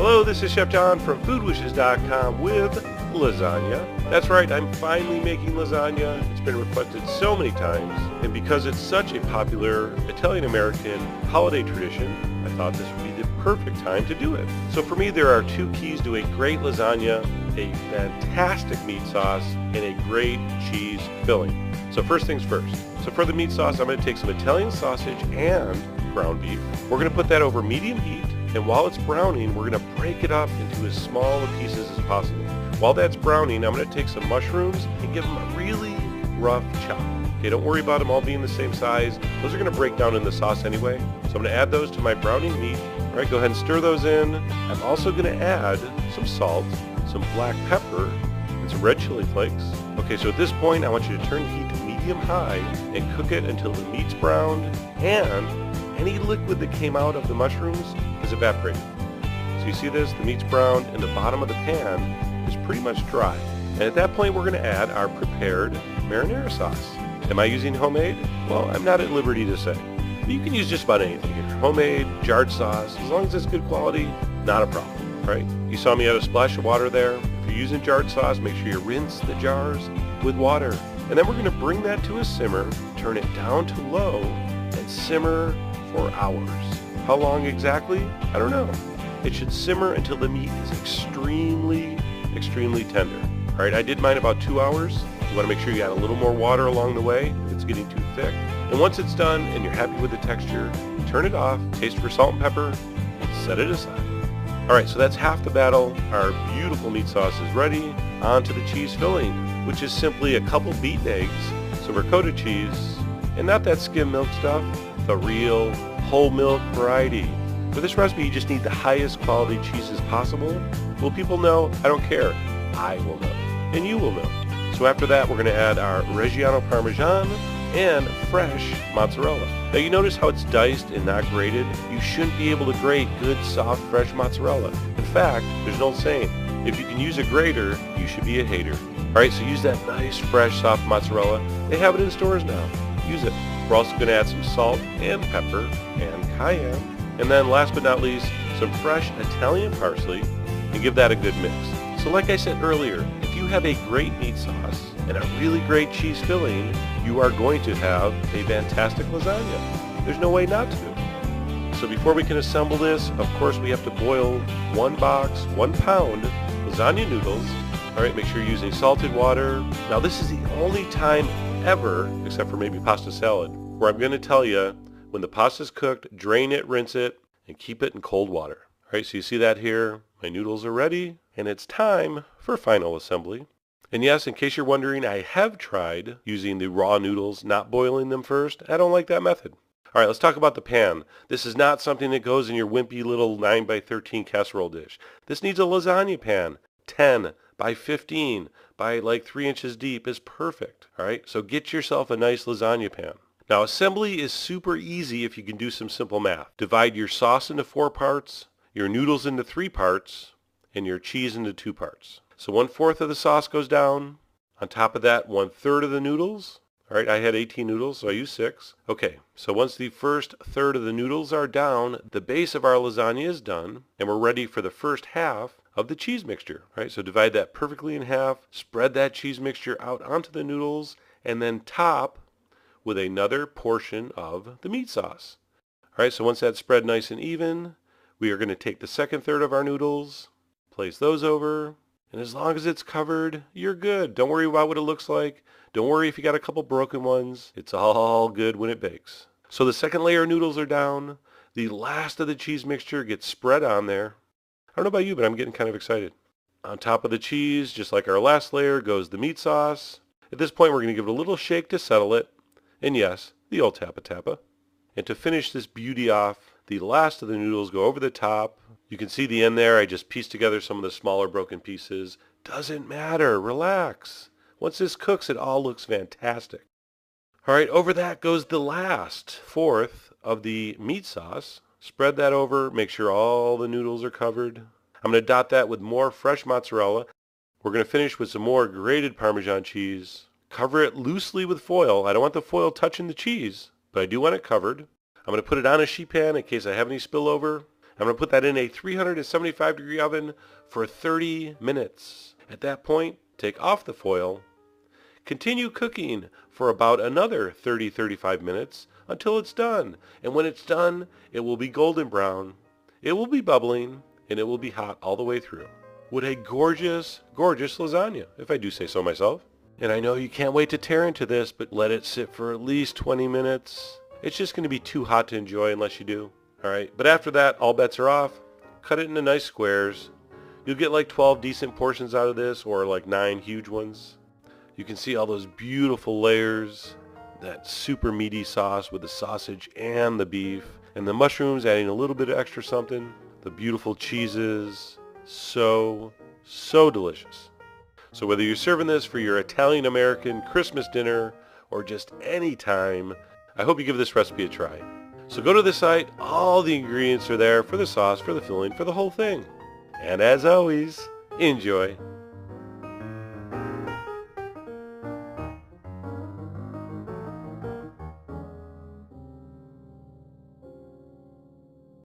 Hello, this is Chef John from foodwishes.com with lasagna. That's right, I'm finally making lasagna. It's been requested so many times, and because it's such a popular Italian-American holiday tradition, I thought this would be the perfect time to do it. So for me, there are two keys to a great lasagna: a fantastic meat sauce and a great cheese filling. So first things first. So for the meat sauce, I'm going to take some Italian sausage and ground beef. We're going to put that over medium heat, and while it's browning, we're going to break it up into as small pieces as possible. While that's browning, I'm going to take some mushrooms and give them a really rough chop. Okay, don't worry about them all being the same size. Those are going to break down in the sauce anyway. So I'm going to add those to my browning meat. All right, go ahead and stir those in. I'm also going to add some salt, some black pepper, and some red chili flakes. Okay, so at this point, I want you to turn the heat to medium-high and cook it until the meat's browned and any liquid that came out of the mushrooms is evaporated. So you see this? The meat's browned and the bottom of the pan is pretty much dry. And at that point, we're going to add our prepared marinara sauce. Am I using homemade? Well, I'm not at liberty to say. But you can use just about anything here. Homemade, jarred sauce, as long as it's good quality, not a problem, right? You saw me add a splash of water there. If you're using jarred sauce, make sure you rinse the jars with water. And then we're going to bring that to a simmer, turn it down to low, and simmer for hours. How long exactly? I don't know. It should simmer until the meat is extremely tender. All right, I did mine about 2 hours. You want to make sure you add a little more water along the way if it's getting too thick. And once it's done and you're happy with the texture, turn it off, taste for salt and pepper, and set it aside. All right, so that's half the battle. Our beautiful meat sauce is ready. On to the cheese filling, which is simply a couple beaten eggs, some ricotta cheese, and not that skim milk stuff, the real whole milk variety. For this recipe, you just need the highest quality cheeses possible. Will people know? I don't care. I will know. And you will know. So after that, we're going to add our Reggiano Parmesan and fresh mozzarella. Now you notice how it's diced and not grated? You shouldn't be able to grate good, soft, fresh mozzarella. In fact, there's an old saying, if you can use a grater, you should be a hater. All right, so use that nice, fresh, soft mozzarella. They have it in stores now. Use it. We're also going to add some salt and pepper and cayenne. And then last but not least, some fresh Italian parsley, and give that a good mix. So like I said earlier, if you have a great meat sauce and a really great cheese filling, you are going to have a fantastic lasagna. There's no way not to. So before we can assemble this, of course we have to boil 1 box, 1 pound lasagna noodles. All right, make sure you're using salted water. Now this is the only time ever, except for maybe pasta salad, where I'm going to tell you when the pasta's cooked, drain it, rinse it, and keep it in cold water. All right, so you see that here. My noodles are ready, and it's time for final assembly. And yes, in case you're wondering, I have tried using the raw noodles, not boiling them first. I don't like that method. All right, let's talk about the pan. This is not something that goes in your wimpy little 9x13 casserole dish. This needs a lasagna pan. 10 by 15 by like 3 inches deep is perfect. All right, so get yourself a nice lasagna pan. Now assembly is super easy if you can do some simple math. Divide your sauce into 4 parts, your noodles into 3 parts, and your cheese into 2 parts. So 1/4 of the sauce goes down. On top of that, 1/3 of the noodles. All right, I had 18 noodles, so I used 6. Okay, so once the first third of the noodles are down, the base of our lasagna is done, and we're ready for the first half of the cheese mixture. All right, so divide that perfectly in half, spread that cheese mixture out onto the noodles, and then top with another portion of the meat sauce. All right, so once that's spread nice and even, we are going to take the second third of our noodles, place those over, and as long as it's covered, you're good. Don't worry about what it looks like. Don't worry if you got a couple broken ones. It's all good when it bakes. So the second layer of noodles are down. The last of the cheese mixture gets spread on there. I don't know about you, but I'm getting kind of excited. On top of the cheese, just like our last layer, goes the meat sauce. At this point, we're going to give it a little shake to settle it. And yes, the old tappa-tappa. And to finish this beauty off, the last of the noodles go over the top. You can see the end there. I just pieced together some of the smaller broken pieces. Doesn't matter. Relax. Once this cooks, it all looks fantastic. All right, over that goes the last fourth of the meat sauce. Spread that over. Make sure all the noodles are covered. I'm going to dot that with more fresh mozzarella. We're going to finish with some more grated Parmesan cheese. Cover it loosely with foil. I don't want the foil touching the cheese, but I do want it covered. I'm going to put it on a sheet pan in case I have any spillover. I'm going to put that in a 375 degree oven for 30 minutes. At that point, take off the foil. Continue cooking for about another 30-35 minutes until it's done. And when it's done, it will be golden brown, it will be bubbling, and it will be hot all the way through. What a gorgeous, gorgeous lasagna, if I do say so myself. And I know you can't wait to tear into this, but let it sit for at least 20 minutes. It's just going to be too hot to enjoy unless you do. Alright, but after that, all bets are off. Cut it into nice squares. You'll get like 12 decent portions out of this, or like 9 huge ones. You can see all those beautiful layers, that super meaty sauce with the sausage and the beef, and the mushrooms adding a little bit of extra something. The beautiful cheeses, so delicious. So whether you're serving this for your Italian-American Christmas dinner or just any time, I hope you give this recipe a try. So go to the site, all the ingredients are there for the sauce, for the filling, for the whole thing. And as always, enjoy.